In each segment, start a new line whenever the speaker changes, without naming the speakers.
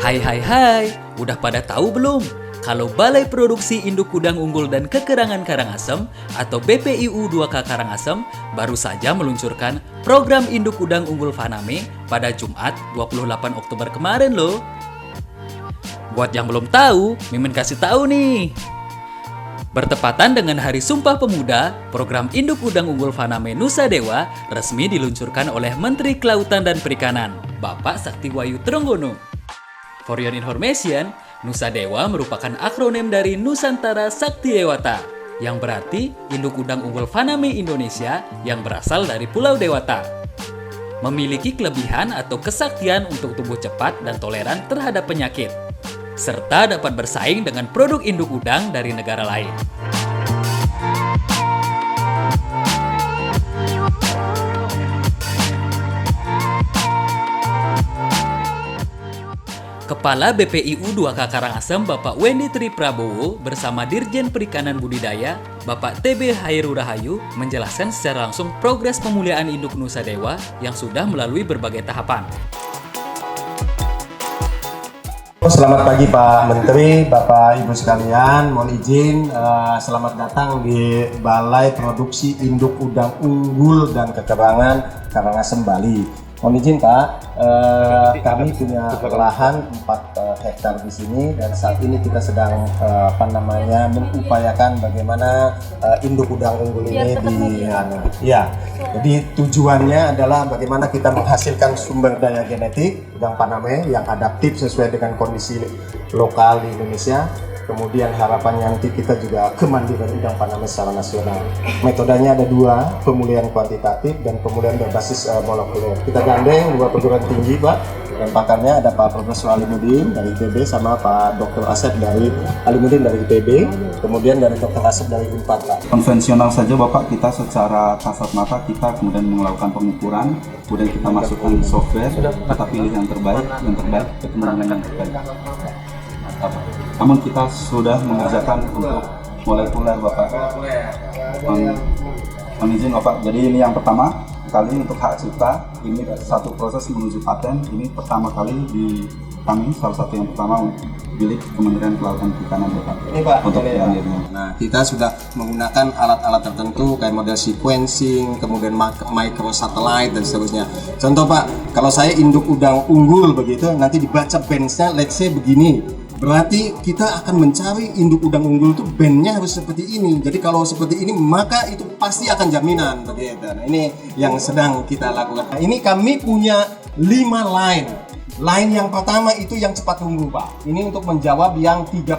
Hai, udah pada tahu belum? Kalau Balai Produksi Induk Udang Unggul dan Kekerangan Karangasem atau BPIU 2K Karangasem baru saja meluncurkan program Induk Udang Unggul Faname pada Jumat 28 Oktober kemarin loh. Buat yang belum tahu, Mimin kasih tahu nih. Bertepatan dengan Hari Sumpah Pemuda, program Induk Udang Unggul Faname Nusa Dewa resmi diluncurkan oleh Menteri Kelautan dan Perikanan, Bapak Saktiwayu Trenggono. For your information, Nusa Dewa merupakan akronim dari Nusantara Sakti Dewata, yang berarti Induk Udang Unggul Faname Indonesia yang berasal dari Pulau Dewata. Memiliki kelebihan atau kesaktian untuk tumbuh cepat dan toleran terhadap penyakit, serta dapat bersaing dengan produk induk udang dari negara lain. Kepala BPIU 2K Karangasem Bapak Wendy Tri Prabowo bersama Dirjen Perikanan Budidaya Bapak TB Hairul Rahayu menjelaskan secara langsung progres pemulihan induk Nusa Dewa yang sudah melalui berbagai tahapan.
Selamat pagi Pak Menteri, Bapak Ibu sekalian, mohon izin selamat datang di Balai Produksi Induk Udang Unggul dan Kekerangan Karangasem Bali. Mohon izin Pak, kami punya lahan 4 hektar di sini dan saat ini kita sedang mengupayakan bagaimana induk udang unggul ini jadi tujuannya adalah bagaimana kita menghasilkan sumber daya genetik udang Faname yang adaptif sesuai dengan kondisi lokal di Indonesia. Kemudian harapannya nanti kita juga kemandirian udang Faname secara nasional. Metodenya ada 2, pemulihan kuantitatif dan pemulihan berbasis molekuler. Kita gandeng 2 perguruan tinggi Pak, dan pakarnya ada Pak Profesor Alimuddin dari ITB sama Pak Dr. Asep dari Alimuddin dari ITB, kemudian dari Dr. Asep dari Unpad Pak.
Konvensional saja Bapak, kita secara kasat mata kita kemudian melakukan pengukuran, kemudian kita masukkan software, kita pilih yang terbaik, ketemu dengan yang terbaik. Namun kita sudah mengerjakan untuk molekuler Bapak. Izin Bapak, jadi ini yang pertama kali untuk hak cipta, ini satu proses menuju paten, ini pertama kali di kami, salah satu yang pertama milik Kementerian Kelautan Perikanan Bapak.
Ini Pak,
untuk
ini. Nah, kita sudah menggunakan alat-alat tertentu kayak model sequencing, kemudian microsatellite dan seterusnya. Contoh Pak, kalau saya induk udang unggul begitu, nanti dibaca benchnya, let's say begini. Berarti kita akan mencari induk udang unggul itu bandnya harus seperti ini. Jadi kalau seperti ini maka itu pasti akan jaminan begitu. Nah, ini yang sedang kita lakukan. Nah, ini kami punya 5 line. Line yang pertama itu yang cepat tumbuh Pak. Ini untuk menjawab yang 3%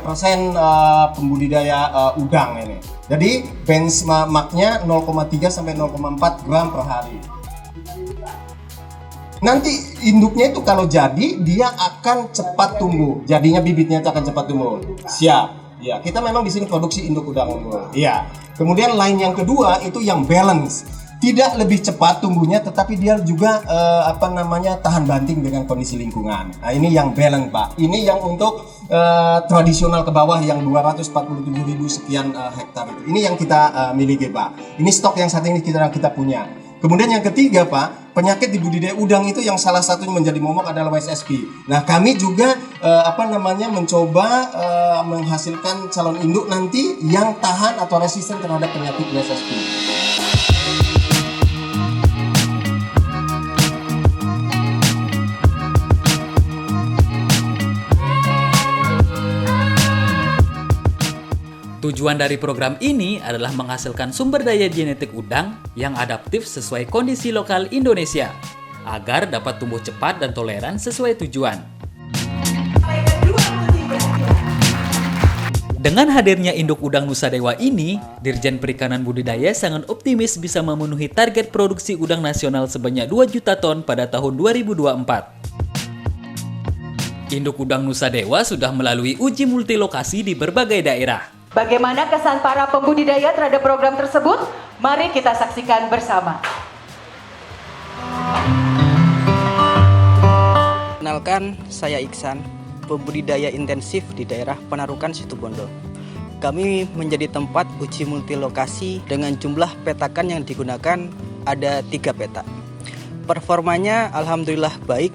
pembudidaya udang ini. Jadi benchmarknya 0,3 sampai 0,4 gram per hari. Nanti induknya itu kalau jadi dia akan cepat tumbuh, jadinya bibitnya akan cepat tumbuh. Siap. Ya, kita memang di sini produksi induk udang unggul. Ya. Kemudian line yang kedua itu yang balance. Tidak lebih cepat tumbuhnya, tetapi dia juga tahan banting dengan kondisi lingkungan. Nah, ini yang balance Pak. Ini yang untuk tradisional ke bawah yang 247.000 sekian hektar itu. Ini yang kita miliki Pak. Ini stok yang saat ini kita punya. Kemudian yang ketiga Pak, penyakit di budidaya udang itu yang salah satunya menjadi momok adalah WSSP. Nah kami juga mencoba menghasilkan calon induk nanti yang tahan atau resisten terhadap penyakit WSSP.
Tujuan dari program ini adalah menghasilkan sumber daya genetik udang yang adaptif sesuai kondisi lokal Indonesia, agar dapat tumbuh cepat dan toleran sesuai tujuan. Dengan hadirnya induk udang Nusa Dewa ini, Dirjen Perikanan Budidaya sangat optimis bisa memenuhi target produksi udang nasional sebanyak 2 juta ton pada tahun 2024. Induk udang Nusa Dewa sudah melalui uji multilokasi di berbagai daerah.
Bagaimana kesan para pembudidaya terhadap program tersebut? Mari kita saksikan bersama.
Kenalkan, saya Iksan, pembudidaya intensif di daerah Penarukan Situbondo. Kami menjadi tempat uji multilokasi dengan jumlah petakan yang digunakan ada 3 peta. Performanya alhamdulillah baik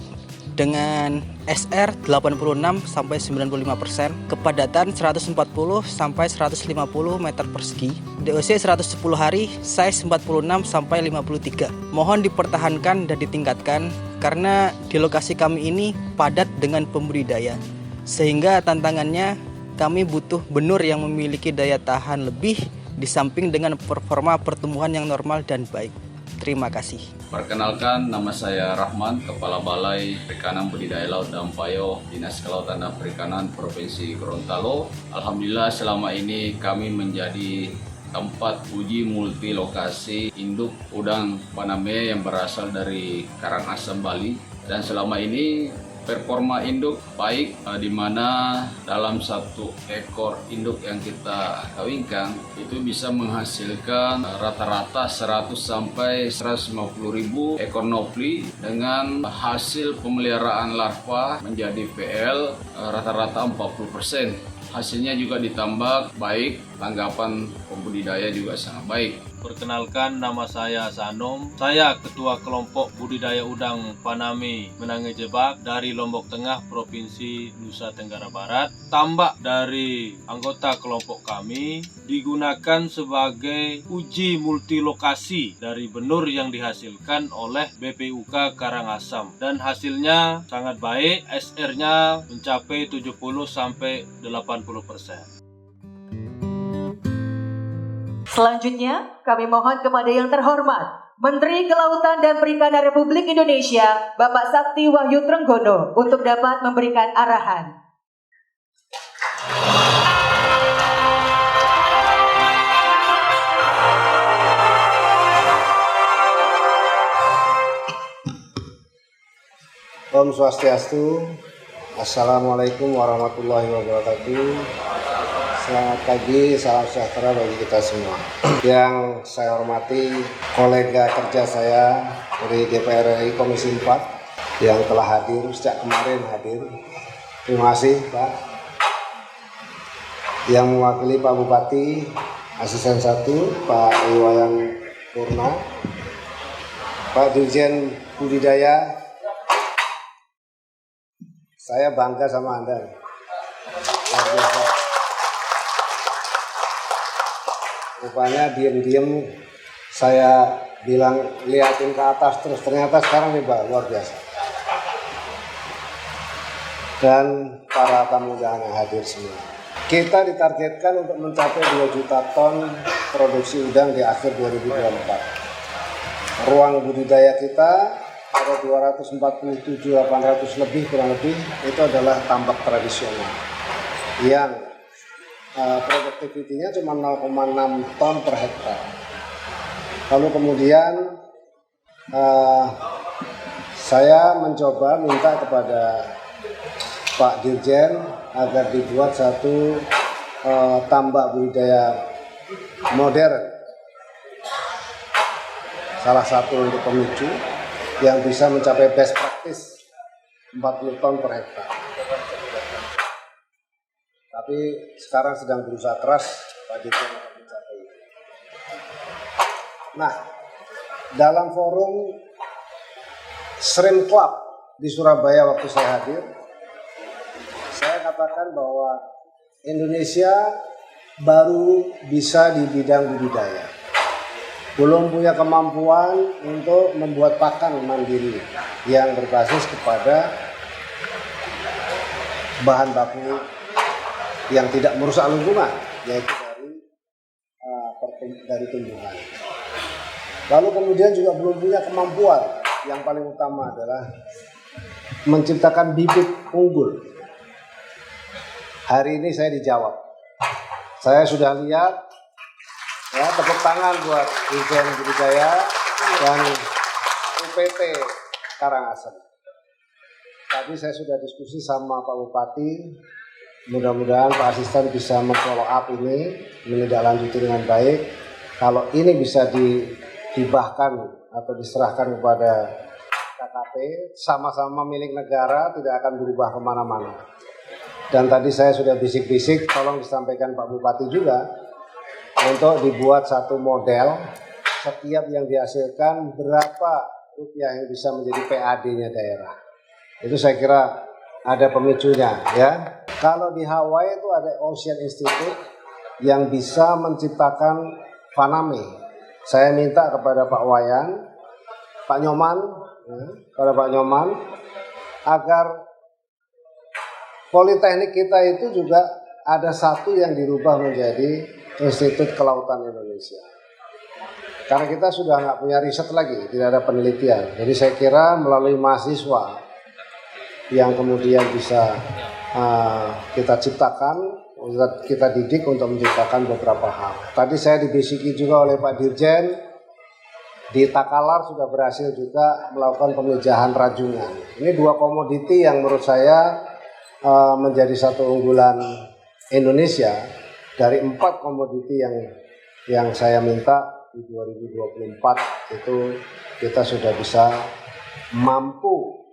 dengan SR 86 sampai 95%, kepadatan 140 sampai 150 meter persegi, DOC 110 hari, size 46 sampai 53. Mohon dipertahankan dan ditingkatkan karena di lokasi kami ini padat dengan pembudidaya. Sehingga tantangannya kami butuh benur yang memiliki daya tahan lebih di samping dengan performa pertumbuhan yang normal dan baik. Terima kasih.
Perkenalkan, nama saya Rahman, Kepala Balai Perikanan Budidaya Laut dan Payo, Dinas Kelautan dan Perikanan Provinsi Gorontalo. Alhamdulillah selama ini kami menjadi tempat uji multi lokasi induk udang Paname yang berasal dari Karangasem, Bali. Dan selama ini performa induk baik, di mana dalam satu ekor induk yang kita kawinkan itu bisa menghasilkan rata-rata 100 sampai 150 ribu ekor nopli dengan hasil pemeliharaan larva menjadi PL rata-rata 40%. Hasilnya juga ditambah baik, tanggapan pembudidaya juga sangat baik.
Perkenalkan, nama saya Sanom. Saya Ketua Kelompok Budidaya Udang Paname Menange Jebak dari Lombok Tengah, Provinsi Nusa Tenggara Barat. Tambak dari anggota kelompok kami digunakan sebagai uji multilokasi dari benur yang dihasilkan oleh BPUK Karangasem. Dan hasilnya sangat baik, SR-nya mencapai 70-80%.
Selanjutnya, kami mohon kepada yang terhormat Menteri Kelautan dan Perikanan Republik Indonesia, Bapak Sakti Wahyu Trenggono, untuk dapat memberikan arahan.
Om Swastiastu. Assalamualaikum warahmatullahi wabarakatuh. Selamat pagi, salam sejahtera bagi kita semua. Yang saya hormati kolega kerja saya dari DPR RI Komisi 4 yang telah hadir sejak kemarin hadir. Terima kasih Pak. Yang mewakili Pak Bupati, Asisten 1, Pak Iwayan Purna, Pak Dirjen Budidaya. Saya bangga sama Anda. Rupanya diam-diam saya bilang liatin ke atas terus, ternyata sekarang nih Pak, luar biasa. Dan para tamu undangan yang hadir semua. Kita ditargetkan untuk mencapai 2 juta ton produksi udang di akhir 2024. Ruang budidaya kita ada 247.800 lebih, kurang lebih, itu adalah tambak tradisional yang produktivitinya cuma 0,6 ton per hektar. Lalu kemudian saya mencoba minta kepada Pak Dirjen agar dibuat satu tambak budidaya modern, salah satu untuk pemicu yang bisa mencapai best practice 40 ton per hektar. Tapi sekarang sedang berusaha keras Pak Dirjen untuk mencapai itu. Nah, dalam forum Shrimp Club di Surabaya waktu saya hadir, saya katakan bahwa Indonesia baru bisa di bidang budidaya. Belum punya kemampuan untuk membuat pakan mandiri yang berbasis kepada bahan baku yang tidak merusak lingkungan, yaitu dari tumbuhan. Lalu kemudian juga belum punya kemampuan, yang paling utama adalah menciptakan bibit unggul. Hari ini saya dijawab. Saya sudah lihat, ya, tepuk tangan buat Dirjen Budidaya dan UPT Karangasem. Tadi saya sudah diskusi sama Pak Bupati. Mudah-mudahan Pak Asisten bisa memfollow up ini, menindaklanjuti dengan baik. Kalau ini bisa dihibahkan atau diserahkan kepada KKP, sama-sama milik negara, tidak akan berubah kemana-mana. Dan tadi saya sudah bisik-bisik, tolong disampaikan Pak Bupati juga, untuk dibuat satu model, setiap yang dihasilkan berapa rupiah yang bisa menjadi PAD-nya daerah. Itu saya kira ada pemicunya ya. Kalau di Hawaii itu ada Ocean Institute yang bisa menciptakan Faname. Saya minta kepada Pak Wayan, Pak Nyoman, kepada Pak Nyoman, agar Politeknik kita itu juga ada satu yang dirubah menjadi Institut Kelautan Indonesia. Karena kita sudah nggak punya riset lagi, tidak ada penelitian. Jadi saya kira melalui mahasiswa yang kemudian bisa kita ciptakan, kita didik untuk menciptakan beberapa hal. Tadi saya dibisiki juga oleh Pak Dirjen, di Takalar sudah berhasil juga melakukan pemijahan rajungan. Ini dua komoditi yang menurut saya menjadi satu unggulan Indonesia dari 4 komoditi yang saya minta. Di 2024 itu kita sudah bisa mampu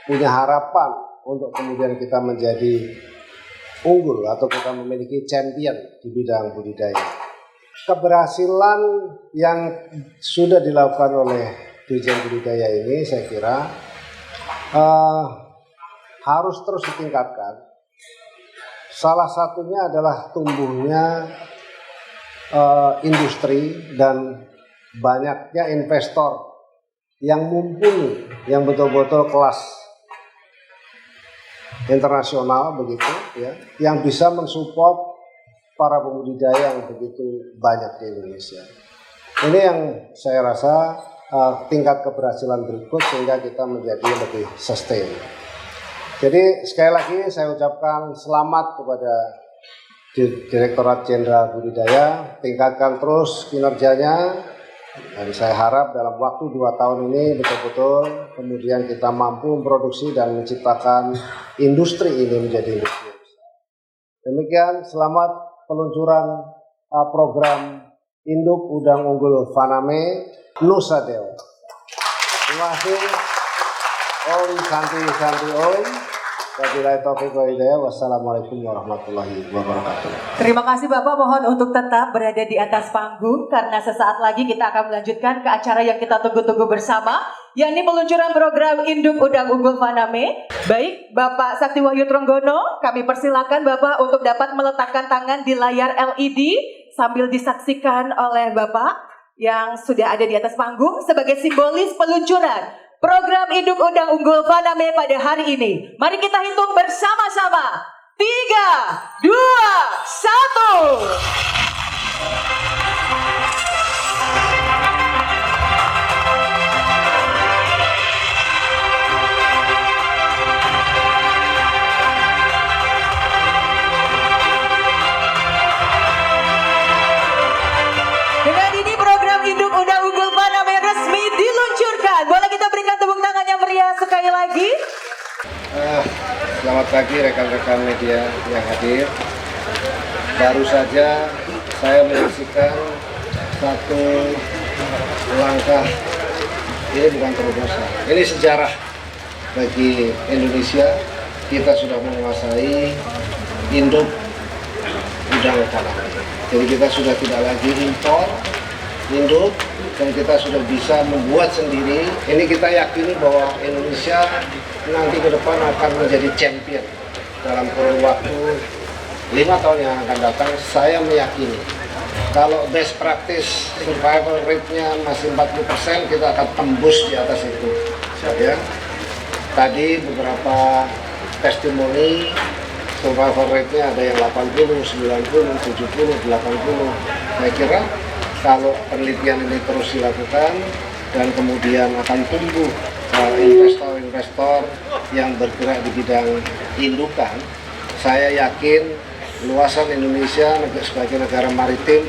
punya harapan untuk kemudian kita menjadi unggul atau kita memiliki champion di bidang budidaya. Keberhasilan yang sudah dilakukan oleh Dirjen Budidaya ini saya kira harus terus ditingkatkan. Salah satunya adalah tumbuhnya industri dan banyaknya investor yang mumpuni, yang betul-betul kelas internasional begitu ya, yang bisa mensupport para pembudidaya yang begitu banyak di Indonesia. Ini yang saya rasa tingkat keberhasilan berikut sehingga kita menjadi lebih sustain. Jadi sekali lagi saya ucapkan selamat kepada Direktorat Jenderal Budidaya, tingkatkan terus kinerjanya, dan saya harap dalam waktu 2 tahun ini betul-betul kemudian kita mampu memproduksi dan menciptakan industri ini menjadi industri besar. Demikian, selamat peluncuran program Induk Udang Unggul Faname Nusa Dewa. Terima kasih. Om Santi Santi Om. Wassalamualaikum warahmatullahi wabarakatuh.
Terima kasih Bapak, mohon untuk tetap berada di atas panggung karena sesaat lagi kita akan melanjutkan ke acara yang kita tunggu-tunggu bersama, yakni peluncuran program Induk Udang Unggul Faname. Baik, Bapak Sakti Wahyu Trenggono, kami persilakan Bapak untuk dapat meletakkan tangan di layar LED sambil disaksikan oleh Bapak yang sudah ada di atas panggung sebagai simbolis peluncuran program Induk Udang Unggul Faname pada hari ini. Mari kita hitung bersama-sama. 3, 2, 1. Dengan ini program Induk Udang Unggul Faname resmi diluncurkan. Boleh kita berikan tepuk tangan yang meriah sekali lagi.
Selamat pagi rekan-rekan media yang hadir. Baru saja saya menyaksikan satu langkah, ini bukan terobosan, ini sejarah bagi Indonesia. Kita sudah menguasai induk udang faname. Jadi kita sudah tidak lagi impor induk dan kita sudah bisa membuat sendiri. Ini kita yakini bahwa Indonesia nanti ke depan akan menjadi champion dalam kurun waktu 5 tahun yang akan datang. Saya meyakini kalau best practice survival rate-nya masih 40%, kita akan tembus di atas itu. Ya. Tadi beberapa testimoni survival rate-nya ada yang 80, 90, 70, 80. Saya kira kalau penelitian ini terus dilakukan dan kemudian akan tumbuh investor-investor yang bergerak di bidang indukan, saya yakin luasan Indonesia sebagai negara maritim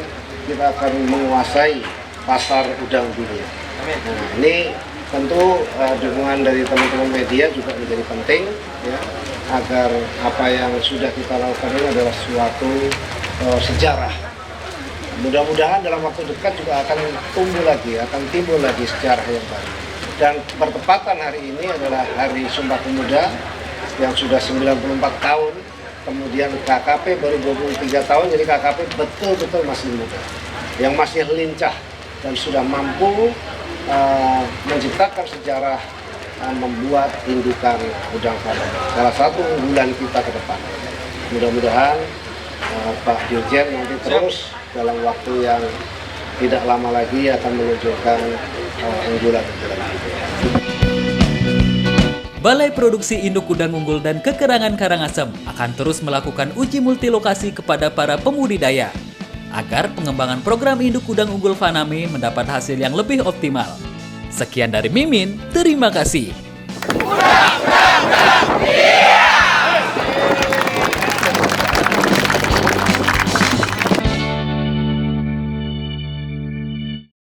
kita akan menguasai pasar udang dunia. Nah, ini tentu dukungan dari teman-teman media juga menjadi penting ya, agar apa yang sudah kita lakukan ini adalah suatu sejarah. Mudah-mudahan dalam waktu dekat juga akan tumbuh lagi, akan timbul lagi sejarah yang baru. Dan bertepatan hari ini adalah Hari Sumpah Pemuda yang sudah 94 tahun, kemudian KKP baru 23 tahun, jadi KKP betul-betul masih muda, yang masih lincah dan sudah mampu menciptakan sejarah membuat indukan udang faname. Salah satu unggulan kita ke depan. Mudah-mudahan Pak Dirjen nanti terus dalam waktu yang tidak lama lagi akan meluncurkan unggulan-unggulan itu.
Balai Produksi Induk Udang Unggul dan Kekerangan Karangasem akan terus melakukan uji multilokasi kepada para pembudidaya agar pengembangan program Induk Udang Unggul Faname mendapat hasil yang lebih optimal. Sekian dari Mimin, terima kasih.